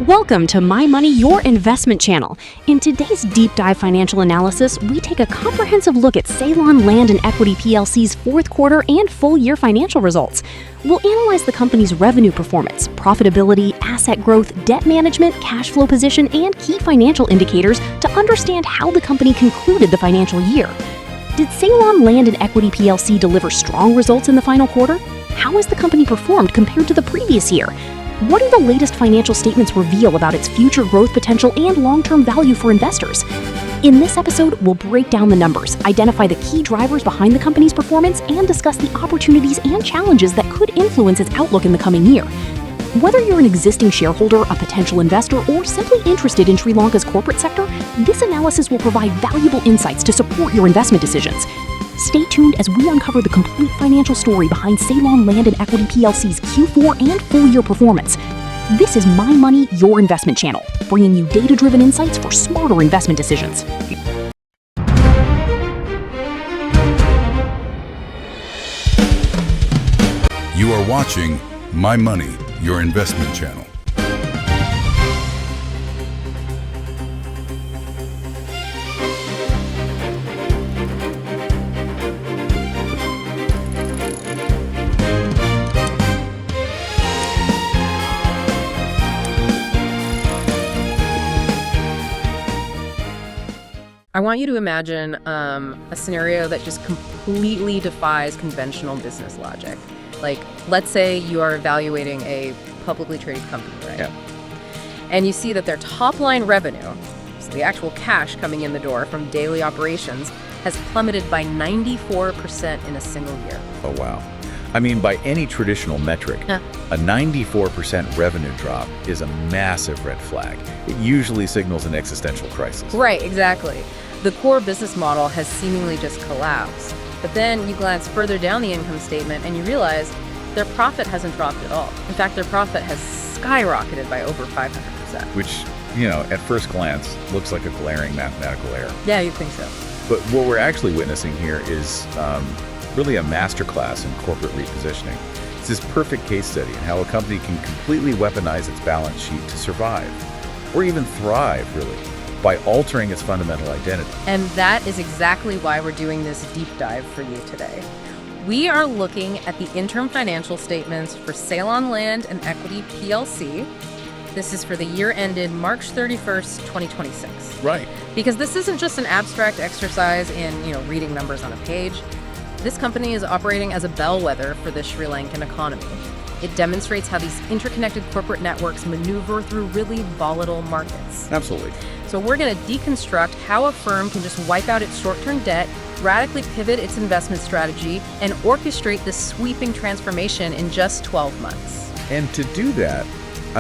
Welcome to My Money, Your Investment channel. In today's deep dive financial analysis, we take a comprehensive look at Ceylon Land and Equity PLC's fourth quarter and full year financial results. We'll analyze the company's revenue performance, profitability, asset growth, debt management, cash flow position, and key financial indicators to understand how the company concluded the financial year. Did Ceylon Land and Equity PLC deliver strong results in the final quarter? How has the company performed compared to the previous year? What do the latest financial statements reveal about its future growth potential and long-term value for investors? In this episode, we'll break down the numbers, identify the key drivers behind the company's performance, and discuss the opportunities and challenges that could influence its outlook in the coming year. Whether you're an existing shareholder, a potential investor, or simply interested in Sri Lanka's corporate sector, this analysis will provide valuable insights to support your investment decisions. Stay tuned as we uncover the complete financial story behind Ceylon Land and Equity PLC's Q4 and full year performance. This is My Money, Your Investment channel, bringing you data-driven insights for smarter investment decisions. You are watching My Money, Your Investment channel. I want you to imagine a scenario that just completely defies conventional business logic. Like, let's say you are evaluating a publicly traded company, right? Yeah. And you see that their top-line revenue, so the actual cash coming in the door from daily operations, has plummeted by 94% in a single year. Oh, wow. I mean, by any traditional metric, a 94% revenue drop is a massive red flag. It usually signals an existential crisis. Right, exactly. The core business model has seemingly just collapsed. But then you glance further down the income statement and you realize their profit hasn't dropped at all. In fact, their profit has skyrocketed by over 500%. Which, at first glance, looks like a glaring mathematical error. Yeah, you'd think so. But what we're actually witnessing here is really a masterclass in corporate repositioning. It's this perfect case study in how a company can completely weaponize its balance sheet to survive, or even thrive, really, by altering its fundamental identity. And that is exactly why we're doing this deep dive for you today. We are looking at the interim financial statements for Ceylon Land and Equity PLC. This is for the year ended March 31st, 2026. Right. Because this isn't just an abstract exercise in, reading numbers on a page. This company is operating as a bellwether for the Sri Lankan economy. It demonstrates how these interconnected corporate networks maneuver through really volatile markets. Absolutely. So we're going to deconstruct how a firm can just wipe out its short-term debt, radically pivot its investment strategy, and orchestrate this sweeping transformation in just 12 months. And to do that,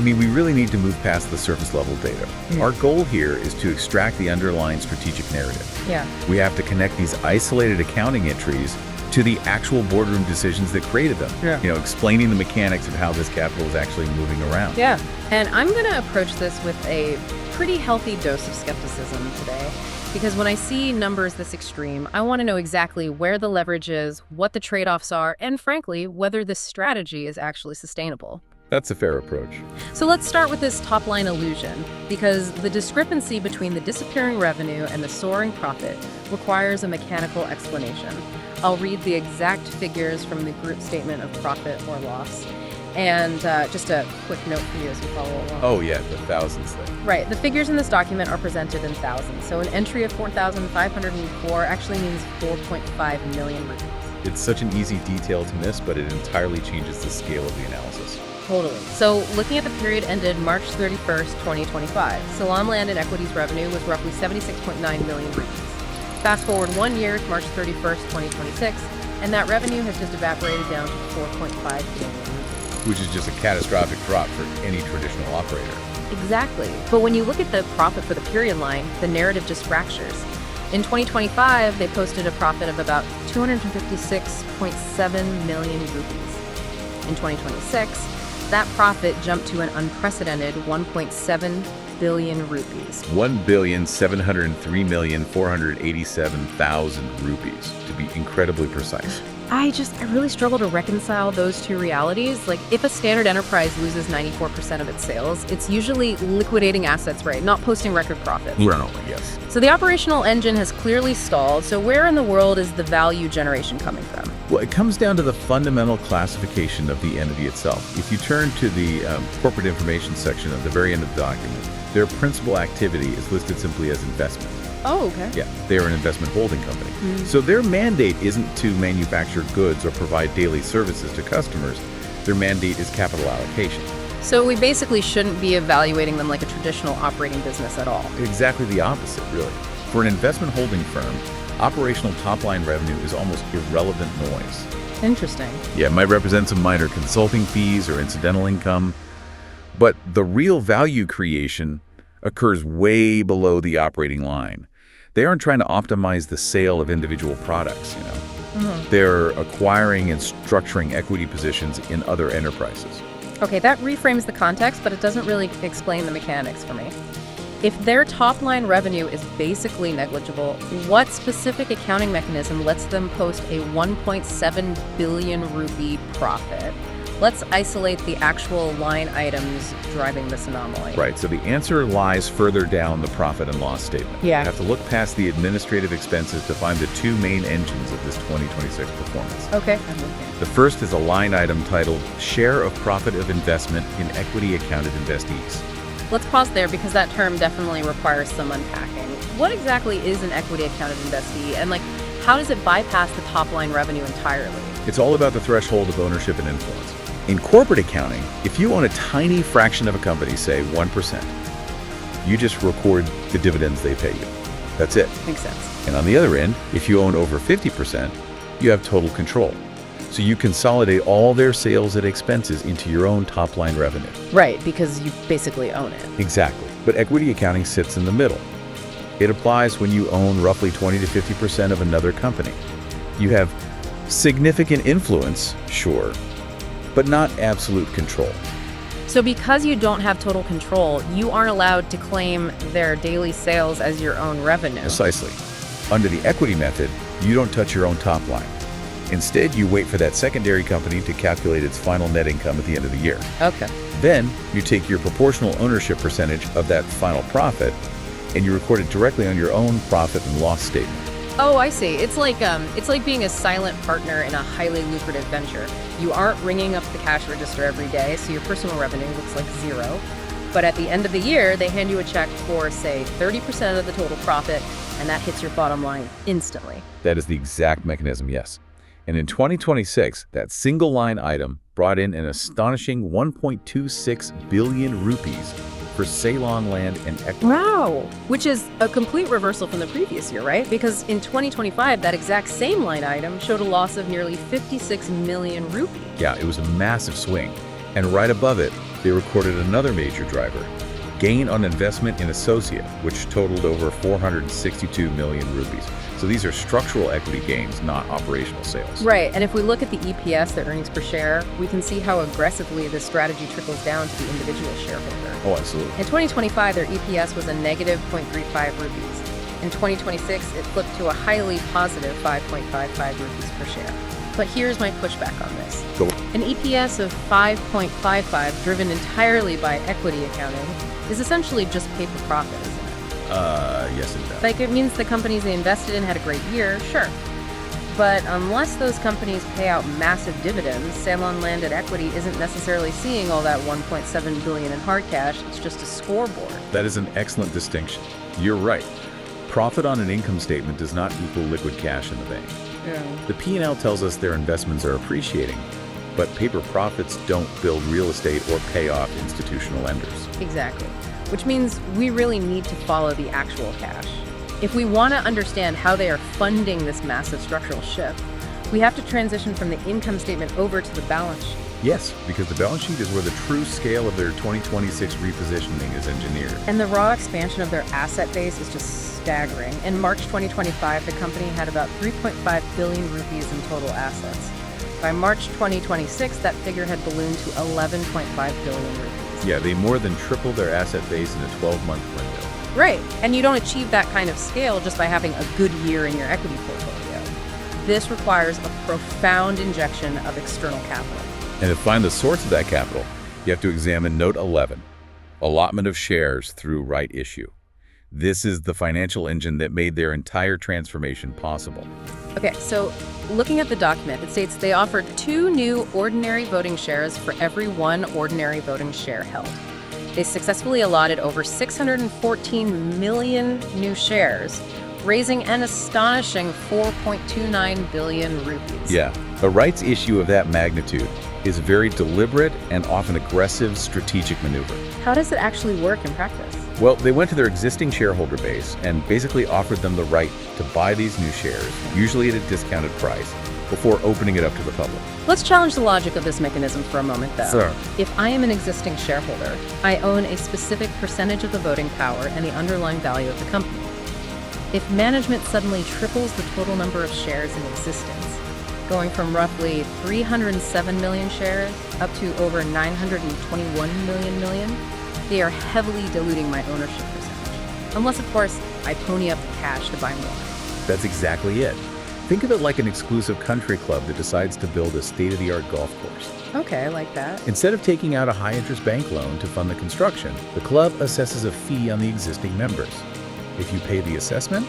we really need to move past the surface level data. Our goal here is to extract the underlying strategic narrative. Yeah. We have to connect these isolated accounting entries to the actual boardroom decisions that created them. Yeah. Explaining the mechanics of how this capital is actually moving around. Yeah. And I'm going to approach this with a pretty healthy dose of skepticism today, because when I see numbers this extreme, I want to know exactly where the leverage is, what the trade-offs are, and frankly, whether this strategy is actually sustainable. That's a fair approach. So let's start with this top-line illusion, because the discrepancy between the disappearing revenue and the soaring profit requires a mechanical explanation. I'll read the exact figures from the group statement of profit or loss. And just a quick note for you as you follow along. Oh yeah, the thousands thing. Right, the figures in this document are presented in thousands. So an entry of 4,504 actually means 4.5 million rupees. It's such an easy detail to miss, but it entirely changes the scale of the analysis. Totally. So looking at the period ended March 31st, 2025, Ceylon Land and Equity's revenue was roughly 76.9 million rupees. Fast forward 1 year to March 31st, 2026, and that revenue has just evaporated down to 4.5 billion rupees. Which is just a catastrophic drop for any traditional operator. Exactly. But when you look at the profit for the period line, the narrative just fractures. In 2025, they posted a profit of about 256.7 million rupees. In 2026, that profit jumped to an unprecedented 1.7 billion rupees. 1,703,487,000 rupees, to be incredibly precise. I really struggle to reconcile those two realities. Like, if a standard enterprise loses 94% of its sales, it's usually liquidating assets, right? Not posting record profits. Yes. So the operational engine has clearly stalled. So where in the world is the value generation coming from? Well, it comes down to the fundamental classification of the entity itself. If you turn to the corporate information section at the very end of the document, their principal activity is listed simply as investment. Oh, okay. Yeah, they are an investment holding company. So their mandate isn't to manufacture goods or provide daily services to customers. Their mandate is capital allocation. So we basically shouldn't be evaluating them like a traditional operating business at all. Exactly the opposite, really. For an investment holding firm, operational top-line revenue is almost irrelevant noise. Interesting. Yeah, it might represent some minor consulting fees or incidental income, but the real value creation occurs way below the operating line. They aren't trying to optimize the sale of individual products, They're acquiring and structuring equity positions in other enterprises. Okay, that reframes the context, but it doesn't really explain the mechanics for me. If their top-line revenue is basically negligible, what specific accounting mechanism lets them post a 1.7 billion rupee profit? Let's isolate the actual line items driving this anomaly. Right, so the answer lies further down the profit and loss statement. Yeah. You have to look past the administrative expenses to find the two main engines of this 2026 performance. Okay, I'm looking. The first is a line item titled Share of Profit of Investment in Equity Accounted Investees. Let's pause there because that term definitely requires some unpacking. What exactly is an equity accounted investee, and how does it bypass the top-line revenue entirely? It's all about the threshold of ownership and influence. In corporate accounting, if you own a tiny fraction of a company, say 1%, you just record the dividends they pay you. That's it. Makes sense. And on the other end, if you own over 50%, you have total control. So you consolidate all their sales and expenses into your own top-line revenue. Right, because you basically own it. Exactly. But equity accounting sits in the middle. It applies when you own roughly 20 to 50% of another company. You have significant influence, sure, but not absolute control. So because you don't have total control, you aren't allowed to claim their daily sales as your own revenue. Precisely. Under the equity method, you don't touch your own top line. Instead, you wait for that secondary company to calculate its final net income at the end of the year. Okay. Then, you take your proportional ownership percentage of that final profit, and you record it directly on your own profit and loss statement. Oh, I see. It's like being a silent partner in a highly lucrative venture. You aren't ringing up the cash register every day, so your personal revenue looks like zero. But at the end of the year, they hand you a check for, say, 30% of the total profit, and that hits your bottom line instantly. That is the exact mechanism, yes. And in 2026, that single line item brought in an astonishing 1.26 billion rupees for Ceylon land and equity. Wow! Which is a complete reversal from the previous year, right? Because in 2025, that exact same line item showed a loss of nearly 56 million rupees. Yeah, it was a massive swing. And right above it, they recorded another major driver, gain on investment in associate, which totaled over 462 million rupees. So these are structural equity gains, not operational sales. Right, and if we look at the EPS, the earnings per share, we can see how aggressively this strategy trickles down to the individual shareholder. Oh, absolutely. In 2025, their EPS was a negative 0.35 rupees. In 2026, it flipped to a highly positive 5.55 rupees per share. But here's my pushback on this. Go. An EPS of 5.55 driven entirely by equity accounting is essentially just paper profit, isn't it? Yes, it does. Like, it means the companies they invested in had a great year, sure. But unless those companies pay out massive dividends, Ceylon Landed Equity isn't necessarily seeing all that 1.7 billion in hard cash. It's just a scoreboard. That is an excellent distinction. You're right. Profit on an income statement does not equal liquid cash in the bank. Yeah. The P&L tells us their investments are appreciating, but paper profits don't build real estate or pay off institutional lenders. Exactly. Which means we really need to follow the actual cash. If we want to understand how they are funding this massive structural shift, we have to transition from the income statement over to the balance sheet. Yes, because the balance sheet is where the true scale of their 2026 repositioning is engineered. And the raw expansion of their asset base is just staggering. In March 2025, the company had about 3.5 billion rupees in total assets. By March 2026, that figure had ballooned to 11.5 billion rupees. Yeah, they more than tripled their asset base in a 12-month window. Right, and you don't achieve that kind of scale just by having a good year in your equity portfolio. This requires a profound injection of external capital. And to find the source of that capital, you have to examine Note 11, allotment of shares through right issue. This is the financial engine that made their entire transformation possible. Okay, so looking at the document, it states they offered 2 new ordinary voting shares for every 1 ordinary voting share held. They successfully allotted over 614 million new shares, raising an astonishing 4.29 billion rupees. Yeah, a rights issue of that magnitude is a very deliberate and often aggressive strategic maneuver. How does it actually work in practice? Well, they went to their existing shareholder base and basically offered them the right to buy these new shares, usually at a discounted price, before opening it up to the public. Let's challenge the logic of this mechanism for a moment, though. Sure. If I am an existing shareholder, I own a specific percentage of the voting power and the underlying value of the company. If management suddenly triples the total number of shares in existence, going from roughly 307 million shares up to over 921 million, they are heavily diluting my ownership percentage. Unless, of course, I pony up the cash to buy more. That's exactly it. Think of it like an exclusive country club that decides to build a state-of-the-art golf course. Okay, I like that. Instead of taking out a high-interest bank loan to fund the construction, the club assesses a fee on the existing members. If you pay the assessment,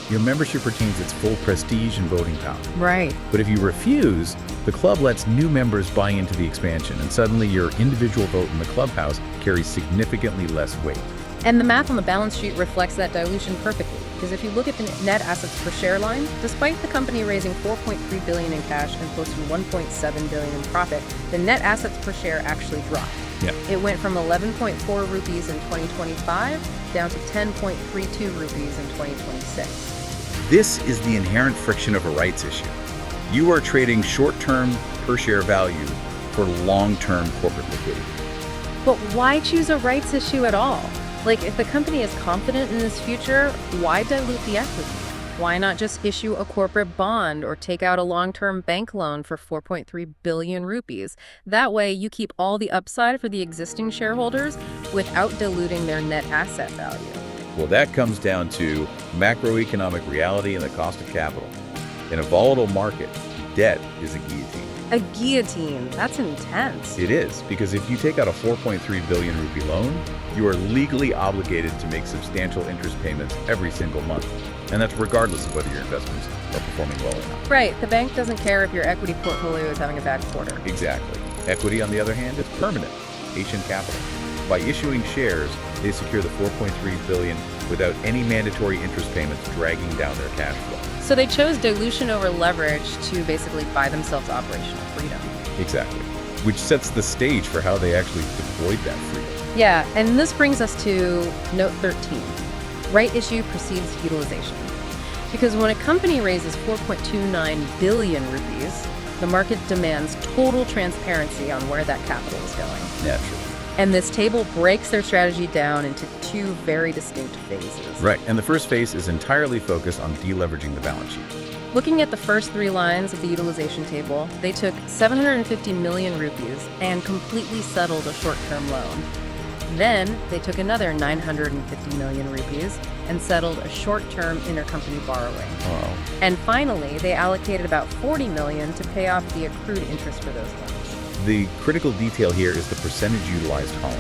your membership retains its full prestige and voting power. Right. But if you refuse, the club lets new members buy into the expansion, and suddenly your individual vote in the clubhouse carries significantly less weight. And the math on the balance sheet reflects that dilution perfectly, because if you look at the net assets per share line, despite the company raising $4.3 billion in cash and posting $1.7 billion in profit, the net assets per share actually dropped. Yeah. It went from 11.4 rupees in 2025 down to 10.32 rupees in 2026. This is the inherent friction of a rights issue. You are trading short-term per share value for long-term corporate liquidity. But why choose a rights issue at all? Like, if the company is confident in its future, why dilute the equity? Why not just issue a corporate bond or take out a long-term bank loan for 4.3 billion rupees? That way, you keep all the upside for the existing shareholders without diluting their net asset value. Well, that comes down to macroeconomic reality and the cost of capital. In a volatile market, debt is a guillotine. A guillotine? That's intense. It is, because if you take out a 4.3 billion rupee loan, you are legally obligated to make substantial interest payments every single month. And that's regardless of whether your investments are performing well or not. Right. The bank doesn't care if your equity portfolio is having a bad quarter. Exactly. Equity, on the other hand, is permanent, patient capital. By issuing shares, they secure the 4.3 billion without any mandatory interest payments dragging down their cash flow. So they chose dilution over leverage to basically buy themselves operational freedom. Exactly. Which sets the stage for how they actually deployed that freedom. Yeah, and this brings us to note 13. Right issue precedes utilization. Because when a company raises 4.29 billion rupees, the market demands total transparency on where that capital is going. Naturally. And this table breaks their strategy down into 2 very distinct phases. Right, and the first phase is entirely focused on deleveraging the balance sheet. Looking at the first 3 lines of the utilization table, they took 750 million rupees and completely settled a short-term loan. Then they took another 950 million rupees and settled a short-term intercompany borrowing. Wow. And finally, they allocated about 40 million to pay off the accrued interest for those loans. The critical detail here is the percentage utilized home.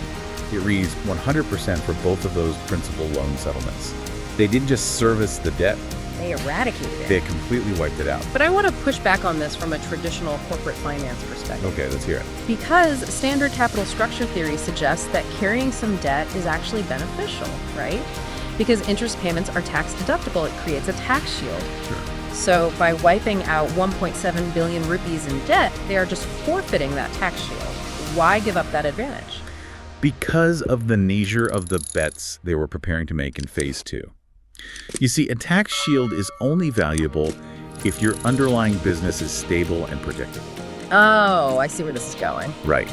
It reads 100% for both of those principal loan settlements. They didn't just service the debt, They eradicated it. they completely wiped it out. But I want to push back on this from a traditional corporate finance perspective. Okay, let's hear it. Because standard capital structure theory suggests that carrying some debt is actually beneficial, right? Because interest payments are tax deductible, it creates a tax shield. Sure. So by wiping out 1.7 billion rupees in debt, they are just forfeiting that tax shield. Why give up that advantage? Because of the nature of the bets they were preparing to make in phase 2. You see, a tax shield is only valuable if your underlying business is stable and predictable. Oh, I see where this is going. Right.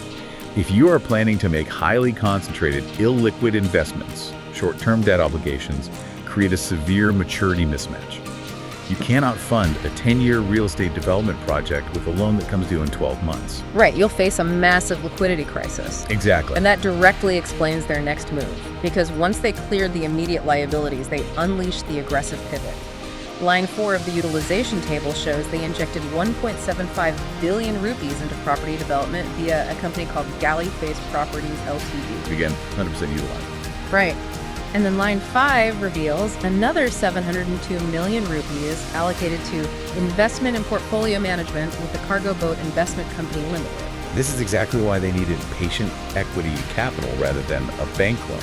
If you are planning to make highly concentrated, illiquid investments, short-term debt obligations create a severe maturity mismatch. You cannot fund a 10-year real estate development project with a loan that comes due in 12 months. Right, you'll face a massive liquidity crisis. Exactly. And that directly explains their next move. Because once they cleared the immediate liabilities, they unleashed the aggressive pivot. Line 4 of the utilization table shows they injected 1.75 billion rupees into property development via a company called Galley Face Properties Ltd. Again, 100% utilized. Right. And then line 5 reveals another 702 million rupees allocated to investment and portfolio management with the Cargo Boat Investment Company Limited. This is exactly why they needed patient equity capital rather than a bank loan.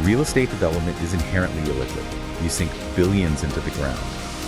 Real estate development is inherently illiquid. You sink billions into the ground,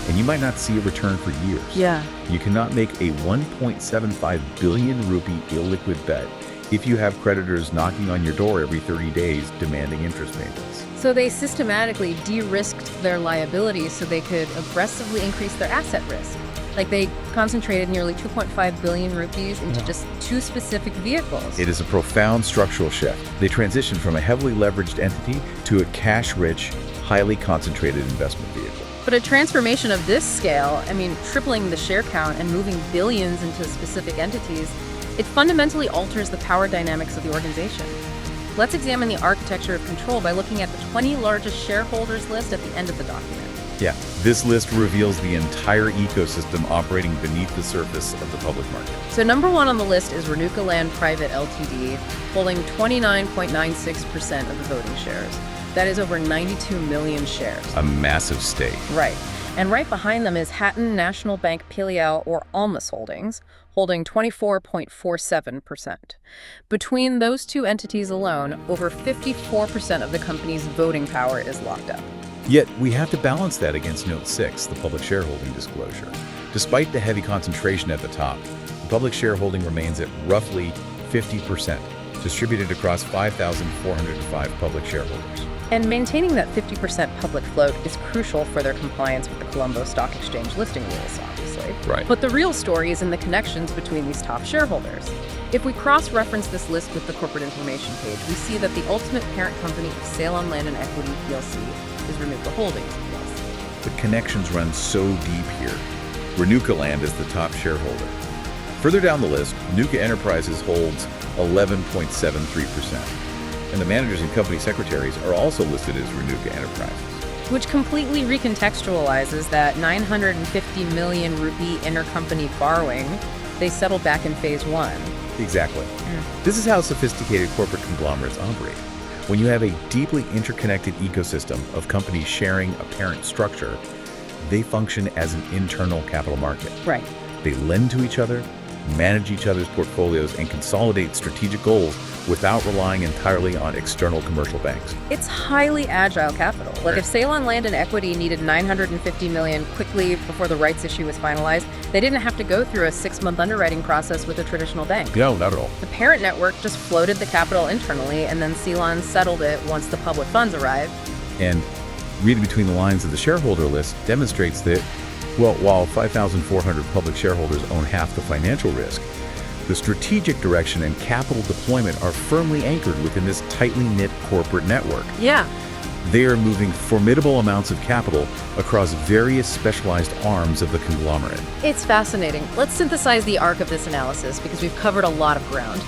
and you might not see a return for years. Yeah. You cannot make a 1.75 billion rupee illiquid bet if you have creditors knocking on your door every 30 days demanding interest payments. So they systematically de-risked their liabilities so they could aggressively increase their asset risk. Like they concentrated nearly 2.5 billion rupees into just 2 specific vehicles. It is a profound structural shift. They transitioned from a heavily leveraged entity to a cash-rich, highly concentrated investment vehicle. But a transformation of this scale, tripling the share count and moving billions into specific entities, it fundamentally alters the power dynamics of the organization. Let's examine the architecture of control by looking at the 20 largest shareholders list at the end of the document. Yeah, this list reveals the entire ecosystem operating beneath the surface of the public market. So number 1 on the list is Renuka Land Private Ltd, holding 29.96% of the voting shares. That is over 92 million shares. A massive stake. Right. And right behind them is Hatton National Bank Piliao or Almas Holdings, holding 24.47%. Between those 2 entities alone, over 54% of the company's voting power is locked up. Yet, we have to balance that against Note 6, the public shareholding disclosure. Despite the heavy concentration at the top, the public shareholding remains at roughly 50%, distributed across 5,405 public shareholders. And maintaining that 50% public float is crucial for their compliance with the Colombo Stock Exchange listing rules, obviously. Right. But the real story is in the connections between these top shareholders. If we cross-reference this list with the corporate information page, we see that the ultimate parent company of Sale on Land and Equity plc is Renuka Holdings plc. The connections run so deep here. Renuka Land is the top shareholder. Further down the list, Renuka Enterprises holds 11.73%. And the managers and company secretaries are also listed as Renuka Enterprises. Which completely recontextualizes that 950 million rupee intercompany borrowing they settled back in phase 1. Exactly. This is how sophisticated corporate conglomerates operate. When you have a deeply interconnected ecosystem of companies sharing a parent structure, they function as an internal capital market. Right. They lend to each other, manage each other's portfolios, and consolidate strategic goals without relying entirely on external commercial banks. It's highly agile capital. Like if Sale on Land and Equity needed 950 million quickly before the rights issue was finalized, they didn't have to go through a 6-month underwriting process with a traditional bank. No, not at all. The parent network just floated the capital internally, and then Ceylon settled it once the public funds arrived. And reading between the lines of the shareholder list demonstrates that, well, while 5,400 public shareholders own half the financial risk, the strategic direction and capital deployment are firmly anchored within this tightly knit corporate network. Yeah. They are moving formidable amounts of capital across various specialized arms of the conglomerate. It's fascinating. Let's synthesize the arc of this analysis because we've covered a lot of ground.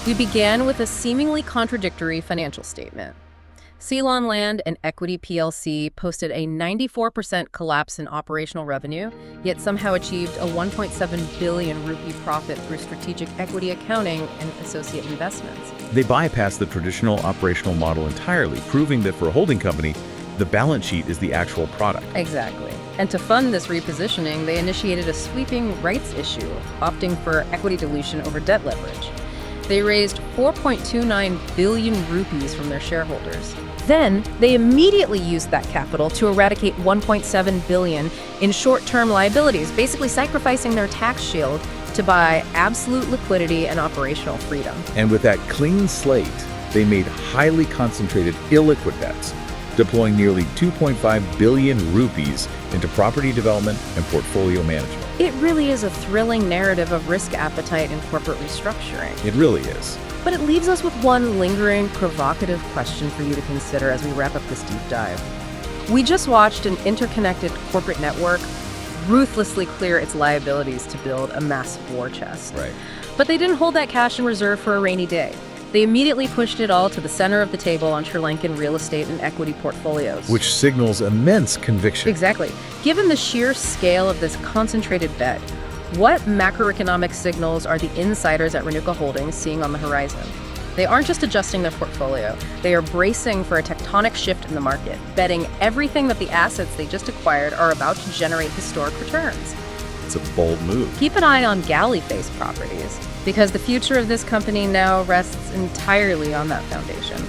We began with a seemingly contradictory financial statement. Ceylon Land and Equity plc posted a 94% collapse in operational revenue, yet somehow achieved a 1.7 billion rupee profit through strategic equity accounting and associate investments. They bypass the traditional operational model entirely, proving that for a holding company, the balance sheet is the actual product. Exactly. And to fund this repositioning, they initiated a sweeping rights issue, opting for equity dilution over debt leverage. They raised 4.29 billion rupees from their shareholders. Then, they immediately used that capital to eradicate 1.7 billion in short-term liabilities, basically sacrificing their tax shield to buy absolute liquidity and operational freedom. And with that clean slate, they made highly concentrated illiquid bets, deploying nearly 2.5 billion rupees into property development and portfolio management. It really is a thrilling narrative of risk appetite and corporate restructuring. It really is. But it leaves us with one lingering, provocative question for you to consider as we wrap up this deep dive. We just watched an interconnected corporate network ruthlessly clear its liabilities to build a massive war chest. Right. But they didn't hold that cash in reserve for a rainy day. They immediately pushed it all to the center of the table on Sri Lankan real estate and equity portfolios. Which signals immense conviction. Exactly. Given the sheer scale of this concentrated bet, what macroeconomic signals are the insiders at Renuka Holdings seeing on the horizon? They aren't just adjusting their portfolio, they are bracing for a tectonic shift in the market, betting everything that the assets they just acquired are about to generate historic returns. It's a bold move. Keep an eye on galley-faced properties, because the future of this company now rests entirely on that foundation.